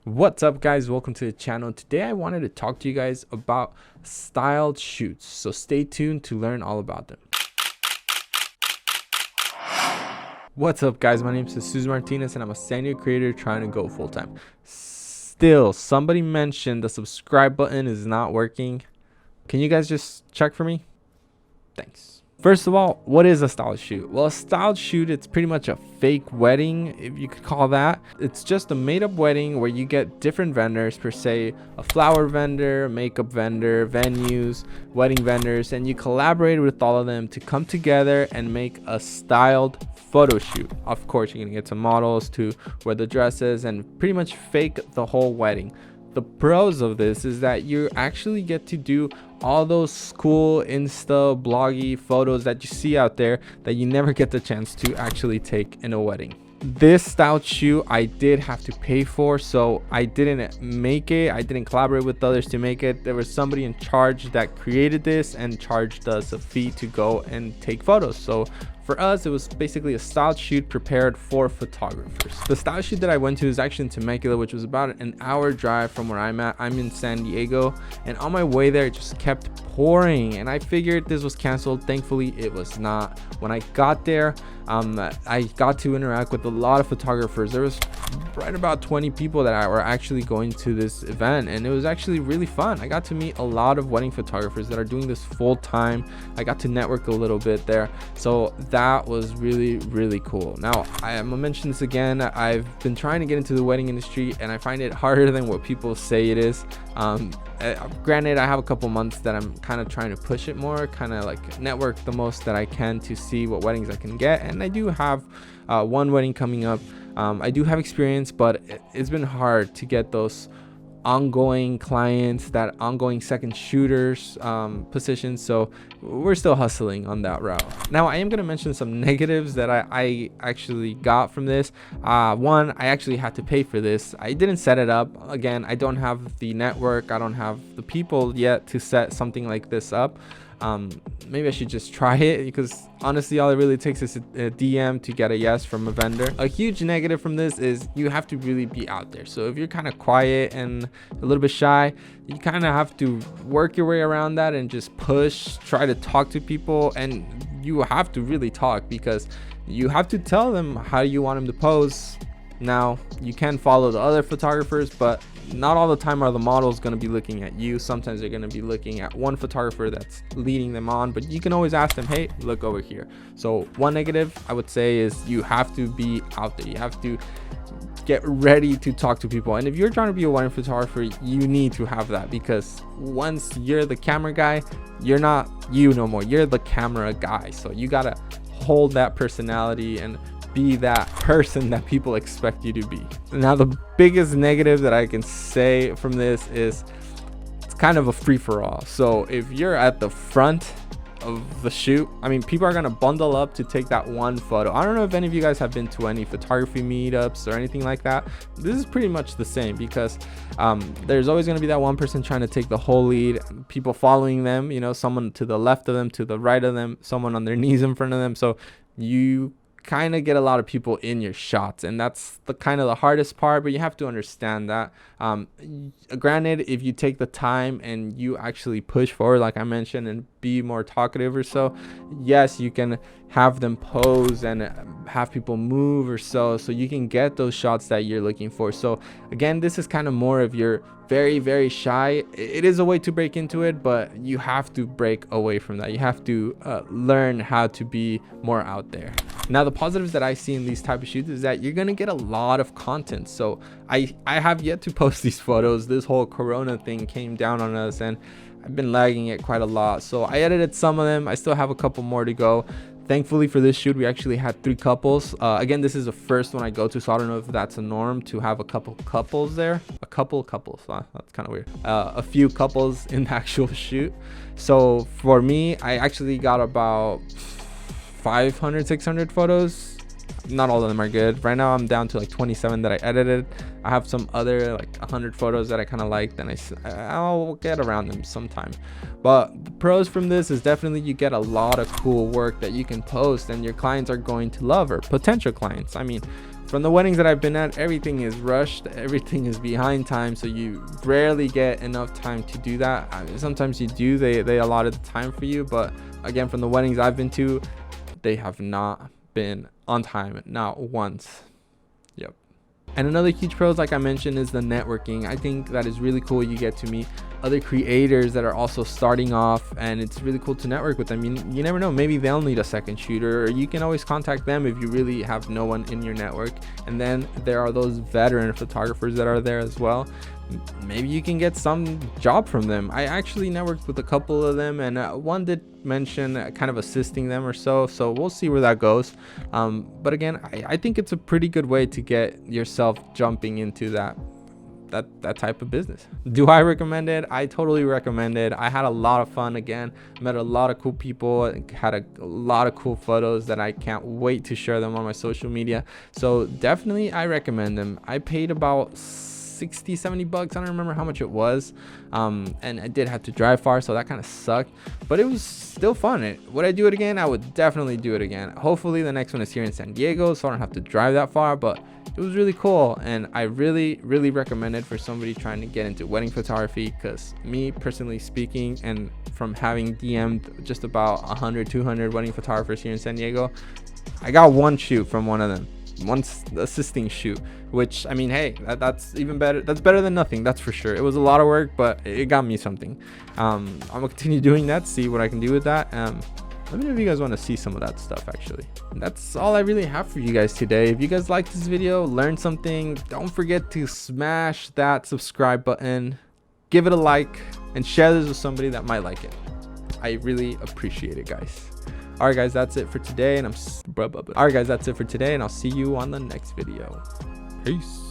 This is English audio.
What's up, guys? Welcome to the channel. Today I wanted to talk to you guys about styled shoots, so stay tuned to learn all about them. What's up, guys? My name is Jesus Martinez and I'm a San Diego creator trying to go full-time. Still, somebody mentioned the subscribe button is not working. Can you guys just check for me? Thanks. First of all, what is a styled shoot? Well, a styled shoot, it's pretty much a fake wedding, if you could call that. It's just a made-up wedding where you get different vendors, per se, a flower vendor, a makeup vendor, venues, wedding vendors, and you collaborate with all of them to come together and make a styled photo shoot. Of course, you're gonna get some models to wear the dresses and pretty much fake the whole wedding. The pros of this is that you actually get to do all those cool Insta bloggy photos that you see out there that you never get the chance to actually take in a wedding. This styled shoot I did have to pay for, so I didn't make it. I didn't collaborate with others to make it. There was somebody in charge that created this and charged us a fee to go and take photos. So for us, it was basically a styled shoot prepared for photographers. The styled shoot that I went to is actually in Temecula, which was about an hour drive from where I'm at. I'm in San Diego, and on my way there, it just kept pouring, and I figured this was canceled. Thankfully, it was not. When I got there, I got to interact with a lot of photographers. There was right about 20 people that were actually going to this event, and it was actually really fun. I got to meet a lot of wedding photographers that are doing this full time. I got to network a little bit there, so that was really cool. Now, I'm gonna mention this again. I've been trying to get into the wedding industry, and I find it harder than what people say it is. Granted, I have a couple months that I'm kind of trying to push it more, kind of like network the most that I can to see what weddings I can get, and I do have one wedding coming up. I do have experience, but it's been hard to get those ongoing clients, that ongoing second shooters positions, so we're still hustling on that route. Now, I am going to mention some negatives that I actually got from this. One, I actually had to pay for this. I didn't set it up. Again, I don't have the network, I don't have the people yet to set something like this up. Maybe I should just try it, because honestly, all it really takes is a DM to get a yes from a vendor. A huge negative from this is you have to really be out there. So if you're kind of quiet and a little bit shy, you kind of have to work your way around that and just push, try to talk to people, and you have to really talk because you have to tell them how you want them to pose. Now, you can follow the other photographers, but not all the time are the models going to be looking at you. Sometimes they're going to be looking at one photographer that's leading them on, but you can always ask them, hey, look over here. So one negative I would say is you have to be out there. You have to get ready to talk to people. And if you're trying to be a wedding photographer, you need to have that, because once you're the camera guy, you're not you no more. You're the camera guy. So you got to hold that personality and be that person that people expect you to be. Now, the biggest negative that I can say from this is it's kind of a free-for-all. So if you're at the front of the shoot, I mean, people are gonna bundle up to take that one photo. I don't know if any of you guys have been to any photography meetups or anything like that. This is pretty much the same, because there's always gonna be that one person trying to take the whole lead, people following them, you know, someone to the left of them, to the right of them, someone on their knees in front of them. So you kind of get a lot of people in your shots, and that's the kind of the hardest part, but you have to understand that. Granted, if you take the time and you actually push forward, like I mentioned, and be more talkative or so, yes, you can have them pose and have people move or so you can get those shots that you're looking for. So again, this is kind of more if you're very shy. It is a way to break into it, but you have to break away from that. You have to learn how to be more out there. Now, the positives that I see in these type of shoots is that you're gonna get a lot of content. So I have yet to post these photos. This whole corona thing came down on us, and I've been lagging it quite a lot. So I edited some of them. I still have a couple more to go. Thankfully for this shoot, we actually had 3 couples. Again, this is the first one I go to, so I don't know if that's a norm to have a couple couples there. A couple couples, that's kind of weird. A few couples in the actual shoot. So for me, I actually got about 500, 600 photos Not all of them are good. Right now I'm down to like 27 that I edited. I have some other like 100 photos that I kind of liked, and I'll get around them sometime. But the pros from this is definitely you get a lot of cool work that you can post and your clients are going to love, or potential clients. I mean, from the weddings that I've been at, everything is rushed, everything is behind time, so you rarely get enough time to do that. I mean, sometimes you do, they allotted the time for you, but again, from the weddings I've been to, they have not been on time, not once. Yep. And another huge pros, like I mentioned, is the networking. I think that is really cool. You get to meet other creators that are also starting off, and it's really cool to network with them. You never know, maybe they'll need a second shooter, or you can always contact them if you really have no one in your network. And then there are those veteran photographers that are there as well. Maybe you can get some job from them. I actually networked with a couple of them, and one did mention kind of assisting them or so we'll see where that goes. But again, I think it's a pretty good way to get yourself jumping into that type of business. Do I recommend it? I totally recommend it. I had a lot of fun. Again, met a lot of cool people, had a lot of cool photos that I can't wait to share them on my social media. So definitely I recommend them. I paid about 60-70 bucks. I don't remember how much it was, and I did have to drive far, so that kind of sucked, but it was still fun. Would I do it again? I would definitely do it again. Hopefully the next one is here in San Diego, so I don't have to drive that far, but it was really cool, and I really recommend it for somebody trying to get into wedding photography, because me personally speaking, and from having DM'd just about 100-200 wedding photographers here in San Diego, I got one shoot from one of them, one assisting shoot, which, I mean, hey, that's even better. That's better than nothing, that's for sure. It was a lot of work, but it got me something. I'm gonna continue doing that, see what I can do with that. Let me know if you guys want to see some of that stuff. Actually, and that's all I really have for you guys today. If you guys liked this video, learned something, don't forget to smash that subscribe button, give it a like, and share this with somebody that might like it. I really appreciate it, guys. All right, guys, that's it for today, and I'll see you on the next video. Peace.